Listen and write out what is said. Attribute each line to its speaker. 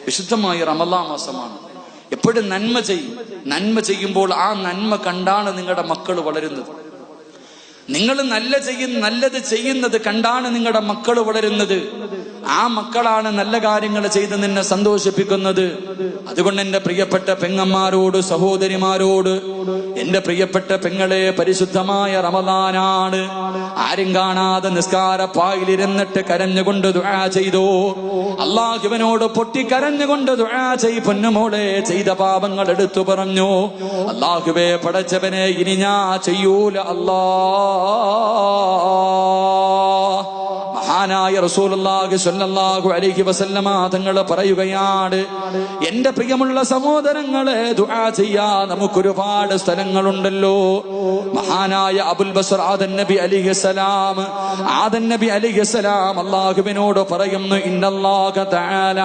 Speaker 1: വിശുദ്ധമായ റമളാൻ മാസമാണ്. എപ്പോഴും നന്മ ചെയ്യും. നന്മ ചെയ്യുമ്പോൾ ആ നന്മ കണ്ടാണ് നിങ്ങളുടെ മക്കൾ വളരുന്നത്. നിങ്ങൾ നല്ലത് ചെയ്യുന്നത് കണ്ടാണ് നിങ്ങളുടെ മക്കൾ വളരുന്നത്. ആ മക്കളാണ് നല്ല കാര്യങ്ങൾ ചെയ്ത് നിന്നെ സന്തോഷിപ്പിക്കുന്നത്. അതുകൊണ്ട് എന്റെ പ്രിയപ്പെട്ട പെങ്ങന്മാരോട്, സഹോദരിമാരോട്, എന്റെ പ്രിയപ്പെട്ട പെങ്ങളെ, പരിശുദ്ധമായ റമളാനാണ്. ആരും കാണാതെ നിസ്കാരപ്പായിലിരുന്നിട്ട് കരഞ്ഞുകൊണ്ട് ദുആ ചെയ്തോ. അല്ലാഹുവിനോട് പൊട്ടിക്കരഞ്ഞുകൊണ്ട് ദുആ ചെയ് പൊന്നുമോളെ. ചെയ്ത പാപങ്ങൾ എടുത്തു പറഞ്ഞു. അല്ലാഹുവേ പടച്ചവനെ, ഇനി ഞാൻ ചെയ്യൂല അല്ലാ. മഹാനായ റസൂലുള്ളാഹി സ്വല്ലല്ലാഹു അലൈഹി വസല്ലമ തങ്ങൾ പറയുകയാണ്, എന്റെ പ്രിയമുള്ള സഹോദരങ്ങളെ, ദുആ ചെയ്യാൻ നമുക്കൊരുപാട് സ്ഥലങ്ങളുണ്ടല്ലോ. മഹാനായ അബുൽ ബസർ ആദൻ നബി അലൈഹിസ്സലാം അല്ലാഹുവിനോട് പറയുന്നു, ഇന്നല്ലാഹ തആല